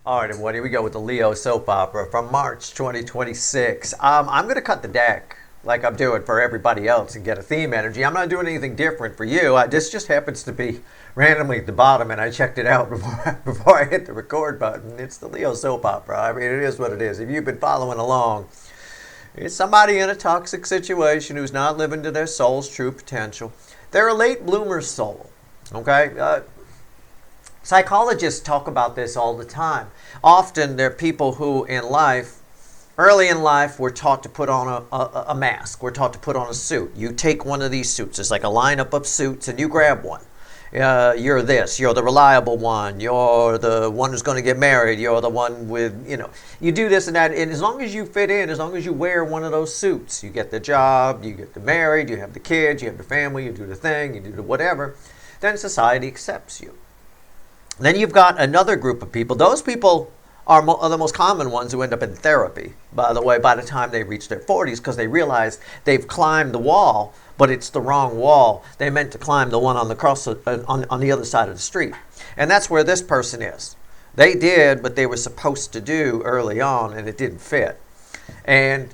All right, everyone, here we go with the Leo soap opera from March 2026. I'm going to cut the deck like I'm doing for everybody else and get a theme energy. I'm not doing anything different for you. This just happens to be randomly at the bottom, and I checked it out before I hit the record button. It's the Leo soap opera. I mean, it is what it is. If you've been following along, it's somebody in a toxic situation who's not living to their soul's true potential. They're a late bloomer soul, okay? Psychologists talk about this all the time. Often they're people who early in life, we're taught to put on a mask. We're taught to put on a suit. You take one of these suits. It's like a lineup of suits, and you grab one. You're this. You're the reliable one. You're the one who's going to get married. You're the one with, you do this and that. And as long as you fit in, as long as you wear one of those suits, you get the job, you get married, you have the kids, you have the family, you do the thing, you do the whatever, then society accepts you. Then you've got another group of people. Those people are the most common ones who end up in therapy, by the way, by the time they reach their 40s, because they realize they've climbed the wall, but it's the wrong wall. They meant to climb the one on the other side of the street. And that's where this person is. They did what they were supposed to do early on, and it didn't fit. And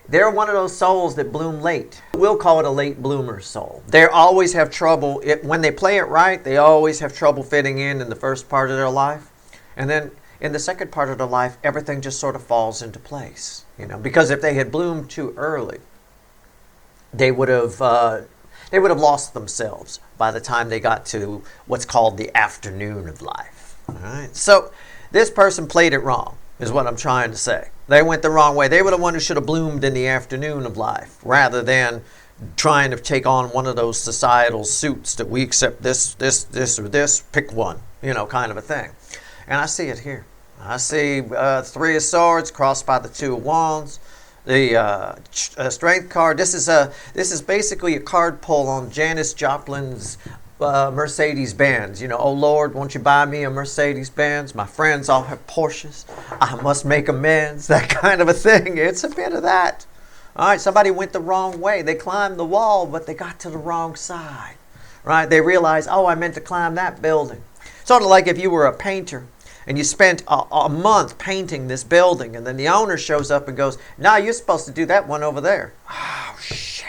they're one of those souls that bloom late. We'll call it a late bloomer soul. They always have trouble. When they play it right, they always have trouble fitting in the first part of their life. And then in the second part of their life, everything just sort of falls into place. Because if they had bloomed too early, they would have lost themselves by the time they got to what's called the afternoon of life. All right? So this person played it wrong, is what I'm trying to say. They went the wrong way. They were the one who should have bloomed in the afternoon of life, rather than trying to take on one of those societal suits that we accept this, or this, pick one, kind of a thing. And I see it here. I see Three of Swords crossed by the Two of Wands, the Strength card. This is basically a card pull on Janis Joplin's Mercedes-Benz. Oh Lord, won't you buy me a Mercedes-Benz? My friends all have Porsches. I must make amends. That kind of a thing. It's a bit of that. All right, somebody went the wrong way. They climbed the wall, but they got to the wrong side. Right? They realized, oh, I meant to climb that building. Sort of like if you were a painter and you spent a month painting this building, and then the owner shows up and goes, no, you're supposed to do that one over there. Oh, shit.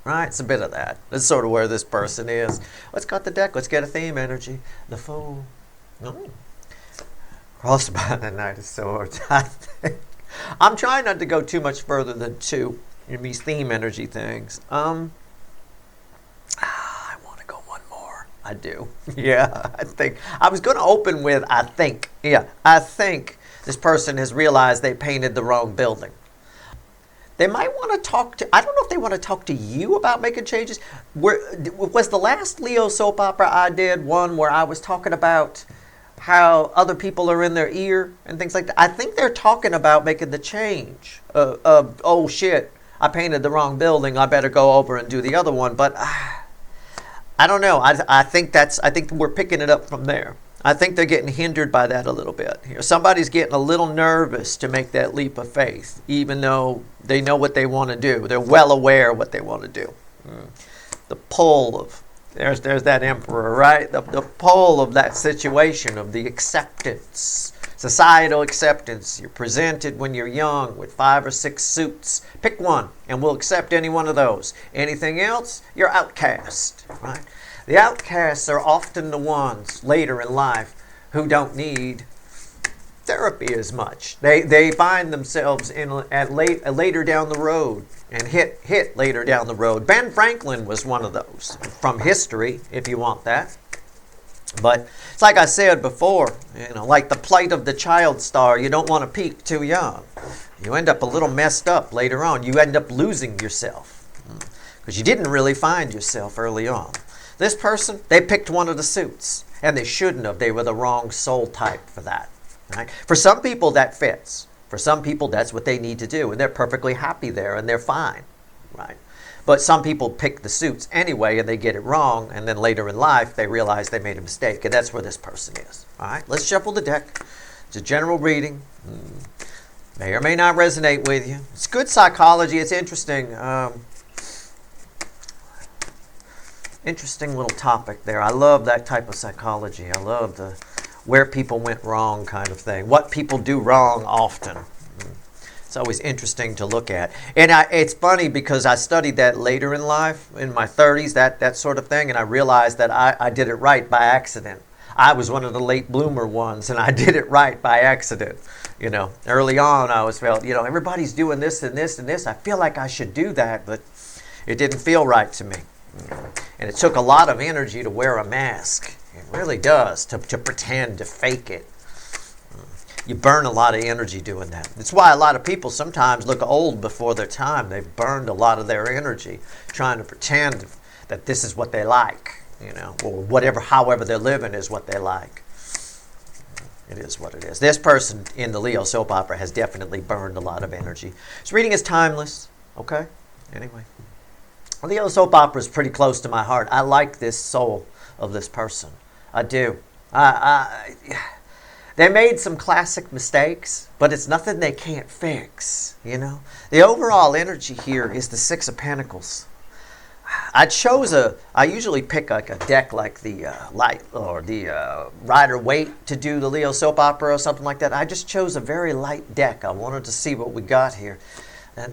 Right? It's a bit of that. That's sort of where this person is. Let's cut the deck. Let's get a theme energy. The Fool. Crossed by the Knight of Swords. I'm trying not to go too much further than two in these theme energy things. I want to go one more. I do. Yeah, I think. I was going to open with I think. Yeah, I think this person has realized they painted the wrong building. They might want to talk to, I don't know if they want to talk to you about making changes. Was the last Leo soap opera I did one where I was talking about how other people are in their ear and things like that? I think they're talking about making the change of oh shit, I painted the wrong building, I better go over and do the other one. But I don't know. I think we're picking it up from there. I think they're getting hindered by that a little bit. Somebody's getting a little nervous to make that leap of faith, even though they know what they want to do. They're well aware of what they want to do. The pull of, there's that emperor, right? The pull of that situation, of the acceptance, societal acceptance. You're presented when you're young with 5 or 6 suits. Pick one, and we'll accept any one of those. Anything else, you're outcast, right? The outcasts are often the ones later in life who don't need therapy as much. They find themselves later down the road and hit later down the road. Ben Franklin was one of those from history, if you want that. But it's like I said before, like the plight of the child star, you don't want to peak too young. You end up a little messed up later on. You end up losing yourself because you didn't really find yourself early on. This person, they picked one of the suits, and they shouldn't have. They were the wrong soul type for that. Right? For some people, that fits. For some people, that's what they need to do, and they're perfectly happy there, and they're fine. Right? But some people pick the suits anyway, and they get it wrong, and then later in life, they realize they made a mistake, and that's where this person is. All right? Let's shuffle the deck. It's a general reading. May or may not resonate with you. It's good psychology. It's interesting. Interesting little topic there. I love that type of psychology. I love where people went wrong kind of thing, what people do wrong often. It's always interesting to look at. And it's funny because I studied that later in life, in my 30s, that sort of thing, and I realized that I did it right by accident. I was one of the late bloomer ones, and I did it right by accident. Early on, I always felt, everybody's doing this and this and this. I feel like I should do that, but it didn't feel right to me. And it took a lot of energy to wear a mask. It really does, to pretend, to fake it. You burn a lot of energy doing that. That's why a lot of people sometimes look old before their time. They've burned a lot of their energy trying to pretend that this is what they like, or whatever, however they're living is what they like. It is what it is. This person in the Leo soap opera has definitely burned a lot of energy. This reading is timeless, okay? Anyway. Leo soap opera is pretty close to my heart. I like this soul of this person. I do. They made some classic mistakes, but it's nothing they can't fix, The overall energy here is the Six of Pentacles. I usually pick like a deck like the Rider Waite to do the Leo soap opera or something like that. I just chose a very light deck. I wanted to see what we got here. And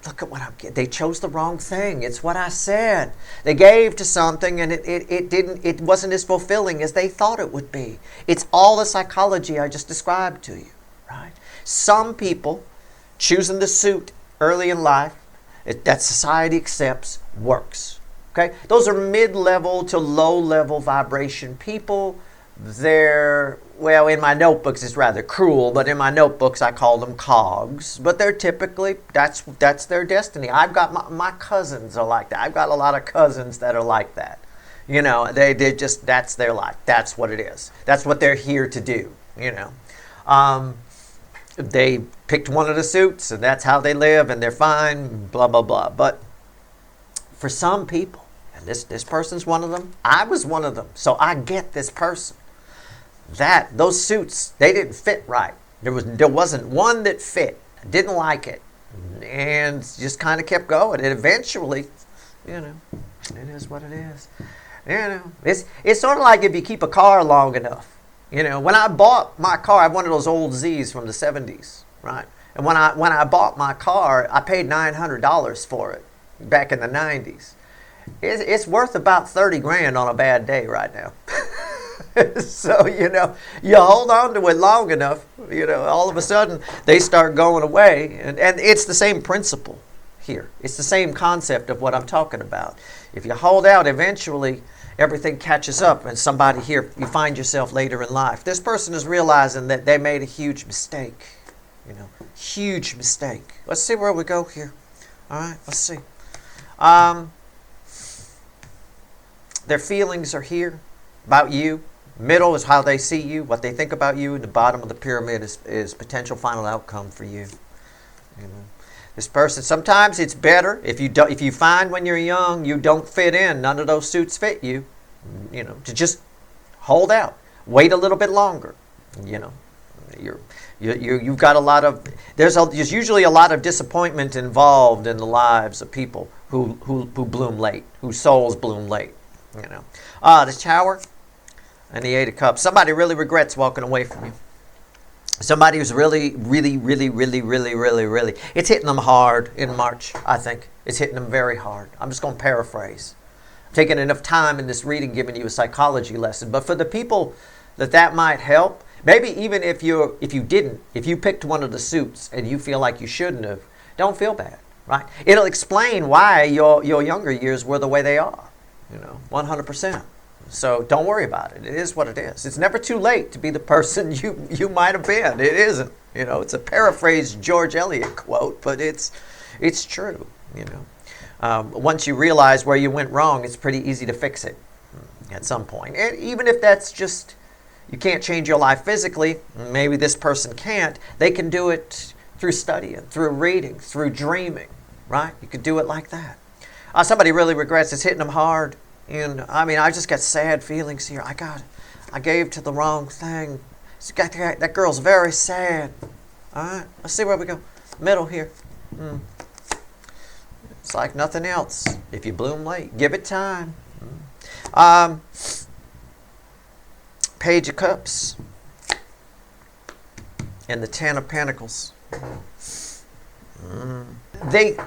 look at what I'm getting. They chose the wrong thing. It's what I said. They gave to something and it wasn't as fulfilling as they thought it would be. It's all the psychology I just described to you, right? Some people choosing the suit early in life that society accepts works. Okay? Those are mid-level to low-level vibration people. They're, well, in my notebooks it's rather cruel, but in my notebooks I call them cogs. But they're typically, that's their destiny. I've got my cousins are like that. I've got a lot of cousins that are like that. They just, that's their life. That's what it is. That's what they're here to do, They picked one of the suits and that's how they live and they're fine, blah, blah, blah. But for some people, and this person's one of them, I was one of them, so I get this person. Those suits, they didn't fit right. There wasn't one that fit. I didn't like it. And just kind of kept going. And eventually, it is what it is. It's sort of like if you keep a car long enough. When I bought my car, I have one of those old Z's from the 70s, right? And when I bought my car, I paid $900 for it back in the 90s. It's worth about 30 grand on a bad day right now. So, you hold on to it long enough, all of a sudden they start going away. And it's the same principle here. It's the same concept of what I'm talking about. If you hold out, eventually everything catches up and somebody here, you find yourself later in life. This person is realizing that they made a huge mistake. Huge mistake. Let's see where we go here. All right, let's see. Their feelings are here about you. Middle is how they see you, what they think about you. And the bottom of the pyramid is potential final outcome for you. This person, sometimes it's better if you find when you're young you don't fit in, none of those suits fit you, to just hold out, wait a little bit longer. You've got a lot of there's usually a lot of disappointment involved in the lives of people who bloom late, whose souls bloom late. The Tower and the Eight of Cups. Somebody really regrets walking away from you. Somebody who's really, it's hitting them hard in March, I think. It's hitting them very hard. I'm just going to paraphrase. I'm taking enough time in this reading giving you a psychology lesson. But for the people that might help, maybe even if you picked one of the suits and you feel like you shouldn't have, don't feel bad, right? It'll explain why your younger years were the way they are, 100%. So don't worry about it. It is what it is. It's never too late to be the person you might have been. It isn't. It's a paraphrased George Eliot quote, but it's true. Once you realize where you went wrong, it's pretty easy to fix it at some point. And even if that's just, you can't change your life physically, maybe this person can't, they can do it through studying, through reading, through dreaming, right? You could do it like that. Somebody really regrets it's hitting them hard. And I just got sad feelings here. I gave to the wrong thing. That girl's very sad. All right, let's see where we go. Middle here. It's like nothing else. If you bloom late, give it time. Page of Cups and the Ten of Pentacles.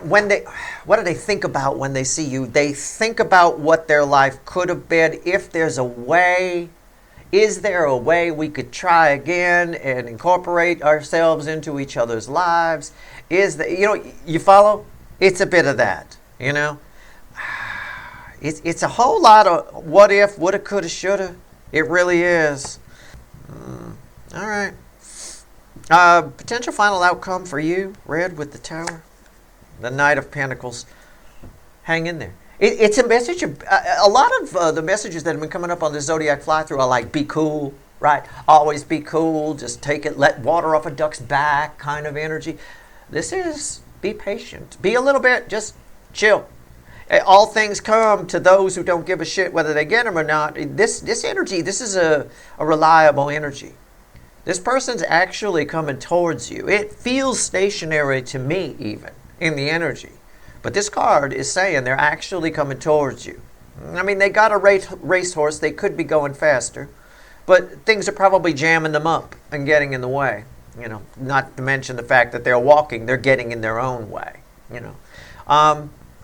What do they think about when they see you? They think about what their life could have been if there's a way. Is there a way we could try again and incorporate ourselves into each other's lives? You follow? It's a bit of that, It's a whole lot of what if, woulda, coulda, shoulda. It really is. All right. Potential final outcome for you, Red, with the Tower. The Knight of Pentacles. Hang in there. It's a message of, a lot of the messages that have been coming up on the Zodiac Fly-Through are like, be cool, right? Always be cool, just take it, let water off a duck's back kind of energy. This is, be patient. Be a little bit, just chill. All things come to those who don't give a shit whether they get them or not. This energy, this is a reliable energy. This person's actually coming towards you. It feels stationary to me even in the energy. But this card is saying they're actually coming towards you. I mean, they got a racehorse. They could be going faster. But things are probably jamming them up and getting in the way. Not to mention the fact that they're walking. They're getting in their own way.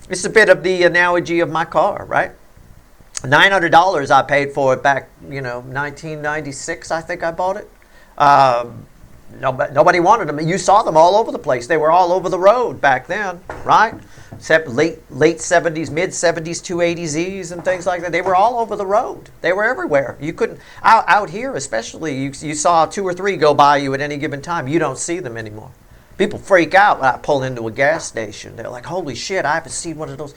It's a bit of the analogy of my car, right? $900 I paid for it back, 1996, I think I bought it. Nobody wanted them. You saw them all over the place. They were all over the road back then, right? Except late 70s, mid 70s, 280Zs and things like that. They were all over the road. They were everywhere. You couldn't, out here especially, you saw 2 or 3 go by you at any given time. You don't see them anymore. People freak out when I pull into a gas station. They're like, holy shit, I haven't seen one of those.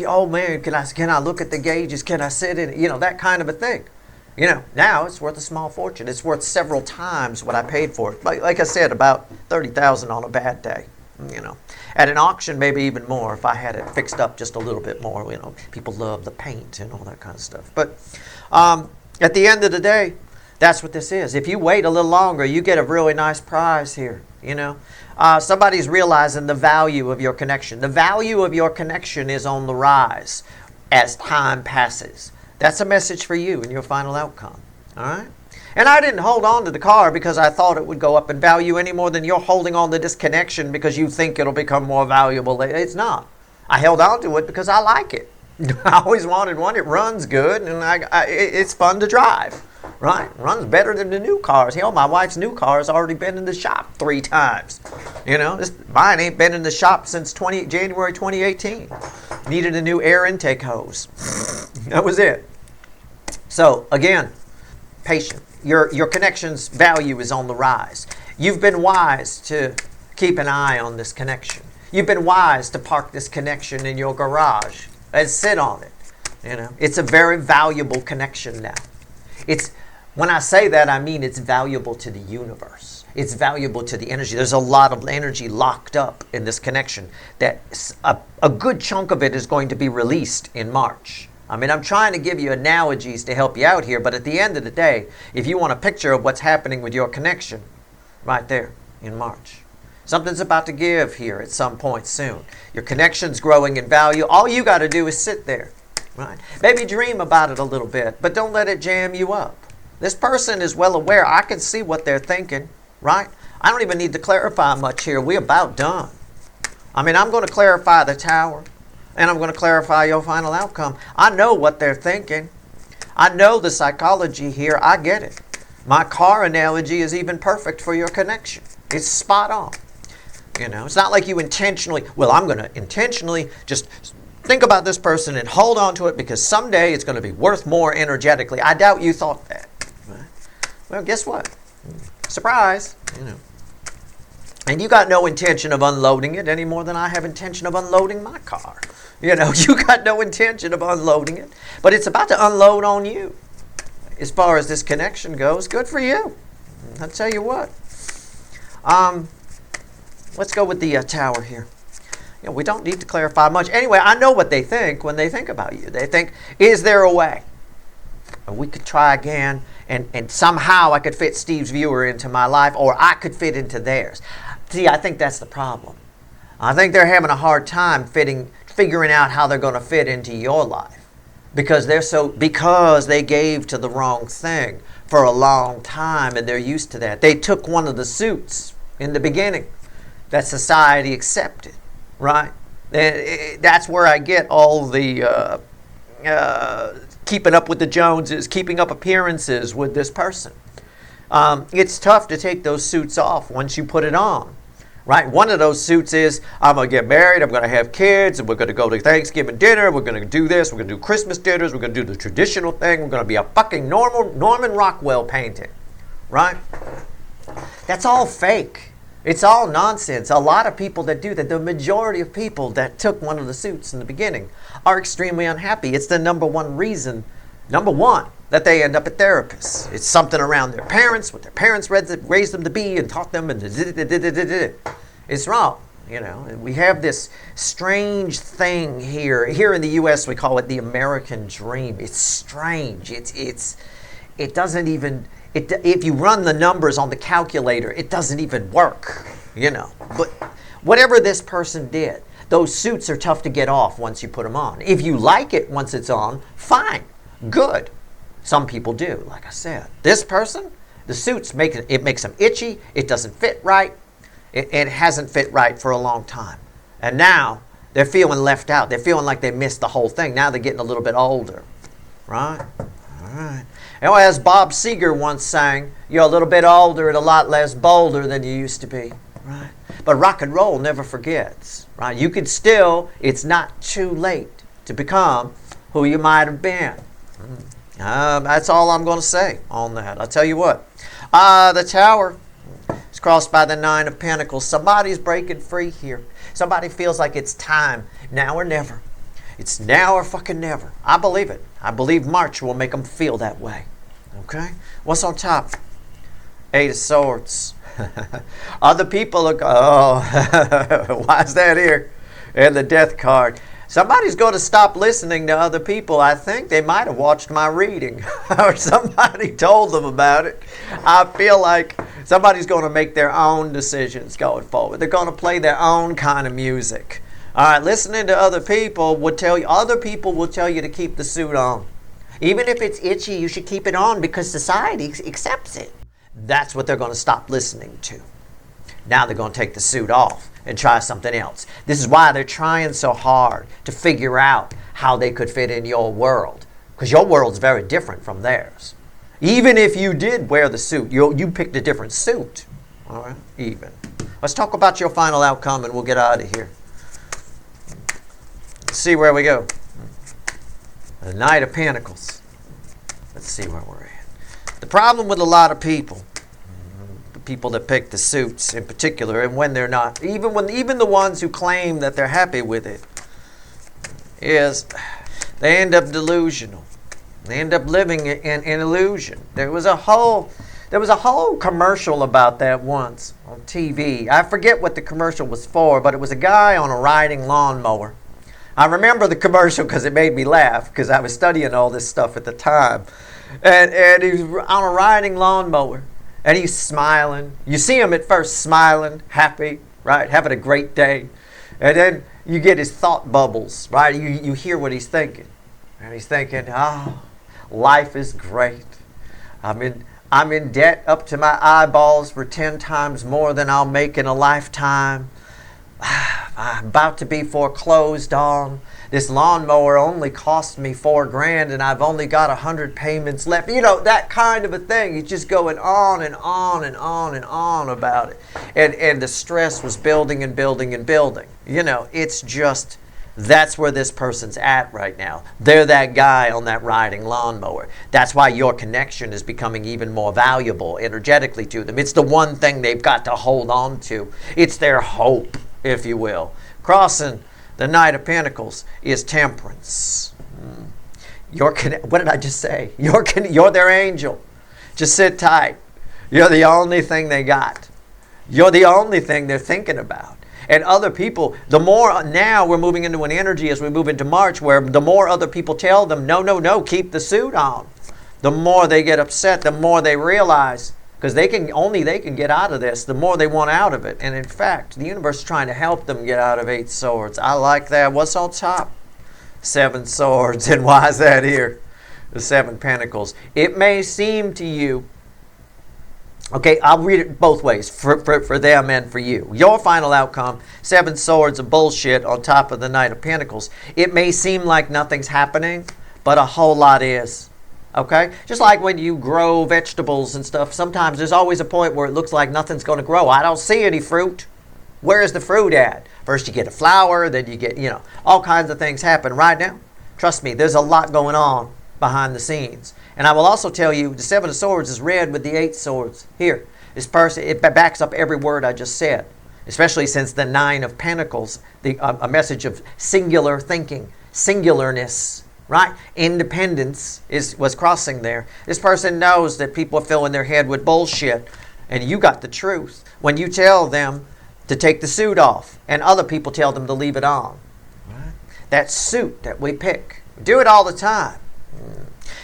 Oh man, can I look at the gauges? Can I sit in it? That kind of a thing. Now it's worth a small fortune. It's worth several times what I paid for it. Like I said, about $30,000 on a bad day. At an auction, maybe even more if I had it fixed up just a little bit more. People love the paint and all that kind of stuff. But at the end of the day, that's what this is. If you wait a little longer, you get a really nice prize here. Somebody's realizing the value of your connection. The value of your connection is on the rise as time passes. That's a message for you in your final outcome. All right? And I didn't hold on to the car because I thought it would go up in value any more than you're holding on to this connection because you think it'll become more valuable. It's not. I held on to it because I like it. I always wanted one. It runs good and it's fun to drive. Right? It runs better than the new cars. Hell, my wife's new car has already been in the shop 3 times. Mine ain't been in the shop since January 2018. Needed a new air intake hose. That was it. So, again, patient. Your connection's value is on the rise. You've been wise to keep an eye on this connection. You've been wise to park this connection in your garage and sit on it. It's a very valuable connection now. When I say that, I mean it's valuable to the universe. It's valuable to the energy. There's a lot of energy locked up in this connection that a good chunk of it is going to be released in March. I'm trying to give you analogies to help you out here, but at the end of the day, if you want a picture of what's happening with your connection, right there in March. Something's about to give here at some point soon. Your connection's growing in value. All you got to do is sit there. Right? Maybe dream about it a little bit, but don't let it jam you up. This person is well aware. I can see what they're thinking, right? I don't even need to clarify much here. We're about done. I'm going to clarify the Tower, and I'm going to clarify your final outcome. I know what they're thinking. I know the psychology here. I get it. My car analogy is even perfect for your connection. It's spot on. It's not like you intentionally, I'm going to intentionally just think about this person and hold on to it because someday it's going to be worth more energetically. I doubt you thought that. Well, guess what? Surprise. And you got no intention of unloading it any more than I have intention of unloading my car. You got no intention of unloading it. But it's about to unload on you. As far as this connection goes, good for you. I'll tell you what. Let's go with the Tower here. We don't need to clarify much. Anyway, I know what they think when they think about you. They think, is there a way? We could try again, and somehow I could fit Steve's viewer into my life, or I could fit into theirs. See, I think that's the problem. I think they're having a hard time figuring out how they're going to fit into your life. because they gave to the wrong thing for a long time, and they're used to that. They took one of the suits in the beginning that society accepted, right? And that's where I get all the keeping up with the Joneses, keeping up appearances with this person. It's tough to take those suits off once you put it on. Right? One of those suits is, I'm going to get married, I'm going to have kids, and we're going to go to Thanksgiving dinner, we're going to do this, we're going to do Christmas dinners, we're going to do the traditional thing, we're going to be a fucking Norman Rockwell painting. Right? That's all fake. It's all nonsense. A lot of people that do that, the majority of people that took one of the suits in the beginning are extremely unhappy. It's the number one reason, that they end up at therapists. It's something around their parents, what their parents raised them to be and taught them, and it's wrong. You know, we have this strange thing here. Here in the U.S., we call it the American dream. It's strange. It doesn't even. If you run the numbers on the calculator, it doesn't even work. You know, but whatever this person did, those suits are tough to get off once you put them on. If you like it once it's on, fine, good. Some people do, like I said. This person, the suits makes them itchy. It doesn't fit right. It hasn't fit right for a long time. And now they're feeling left out. They're feeling like they missed the whole thing. Now they're getting a little bit older. Right? All right. And as Bob Seger once sang, you're a little bit older and a lot less bolder than you used to be. Right? But rock and roll never forgets. Right? You can still, it's not too late to become who you might have been. That's all I'm going to say on that. I'll tell you what. The Tower is crossed by the 9 of Pentacles. Somebody's breaking free here. Somebody feels like it's time. Now or never. It's now or fucking never. I believe it. I believe March will make them feel that way. Okay? What's on top? 8 of Swords. Other people are, why is that here? And the Death card. Somebody's going to stop listening to other people. I think they might have watched my reading or somebody told them about it. I feel like somebody's going to make their own decisions going forward. They're going to play their own kind of music. All right, listening to other people will tell you to keep the suit on. Even if it's itchy, you should keep it on because society accepts it. That's what they're going to stop listening to. Now they're going to take the suit off and try something else. This is why they're trying so hard to figure out how they could fit in your world. Because your world's very different from theirs. Even if you did wear the suit, you picked a different suit. All right, even. Let's talk about your final outcome and we'll get out of here. Let's see where we go. The Knight of Pentacles. Let's see where we're at. The problem with a lot of people that pick the suits in particular, and when they're not, even the ones who claim that they're happy with it, is they end up delusional. They end up living in illusion. There was a whole commercial about that once on TV. I forget what the commercial was for, but it was a guy on a riding lawnmower. I remember the commercial because it made me laugh because I was studying all this stuff at the time. And he was on a riding lawnmower. And he's smiling. You see him at first smiling, happy, right? Having a great day. And then you get his thought bubbles, right? You hear what he's thinking. And he's thinking, life is great. I'm in debt up to my eyeballs for 10 times more than I'll make in a lifetime. I'm about to be foreclosed on. This lawnmower only cost me $4,000 and I've only got 100 payments left. You know, that kind of a thing. He's just going on and on and on and on about it. And the stress was building and building and building. You know, it's just, that's where this person's at right now. They're that guy on that riding lawnmower. That's why your connection is becoming even more valuable energetically to them. It's the one thing they've got to hold on to. It's their hope, if you will. Crossing the Knight of Pentacles is Temperance. What did I just say? You're their angel. Just sit tight. You're the only thing they got. You're the only thing they're thinking about. And other people, the more, now we're moving into an energy as we move into March where the more other people tell them, no, keep the suit on. The more they get upset, the more they realize, because they can get out of this, the more they want out of it. And in fact, the universe is trying to help them get out of 8 swords. I like that. What's on top? Seven swords. And why is that here? The seven pentacles. It may seem to you, okay, I'll read it both ways, for them and for you. Your final outcome, seven swords of bullshit on top of the Knight of Pentacles. It may seem like nothing's happening, but a whole lot is. Okay? Just like when you grow vegetables and stuff, sometimes there's always a point where it looks like nothing's going to grow. I don't see any fruit. Where's the fruit at? First you get a flower, then you get, all kinds of things happen right now. Trust me, there's a lot going on behind the scenes. And I will also tell you, the Seven of Swords is read with the Eight Swords. Here, this person, it backs up every word I just said, especially since the Nine of Pentacles, a message of singular thinking, singularness, right? Independence was crossing there. This person knows that people are filling their head with bullshit, and you got the truth. When you tell them to take the suit off, and other people tell them to leave it on. Right? That suit that we pick. We do it all the time.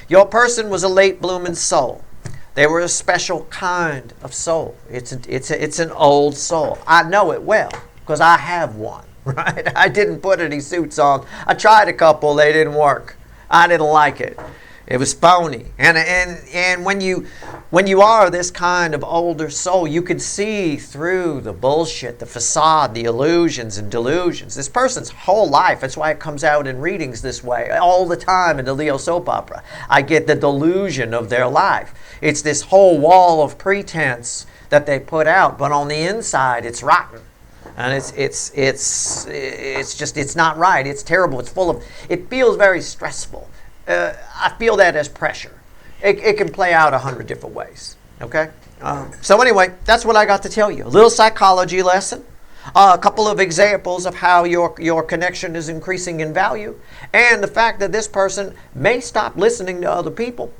Your person was a late blooming soul. They were a special kind of soul. It's an old soul. I know it well because I have one. Right? I didn't put any suits on. I tried a couple. They didn't work. I didn't like it. It was phony. And when you are this kind of older soul, you can see through the bullshit, the facade, the illusions and delusions. This person's whole life, that's why it comes out in readings this way all the time in the Leo soap opera. I get the delusion of their life. It's this whole wall of pretense that they put out, but on the inside it's rotten. And it's not right. It's terrible. It's full of, it feels very stressful. I feel that as pressure. It can play out 100 different ways. Okay? So anyway, that's what I got to tell you. A little psychology lesson. A couple of examples of how your connection is increasing in value. And the fact that this person may stop listening to other people.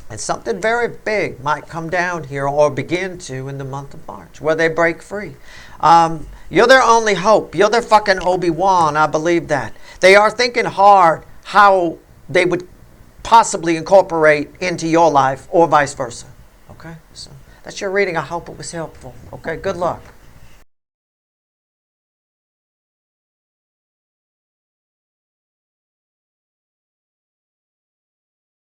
And something very big might come down here or begin to in the month of March where they break free. You're their only hope. You're their fucking Obi-Wan. I believe that. They are thinking hard how they would possibly incorporate into your life or vice versa. Okay? So that's your reading. I hope it was helpful. Okay? Good luck.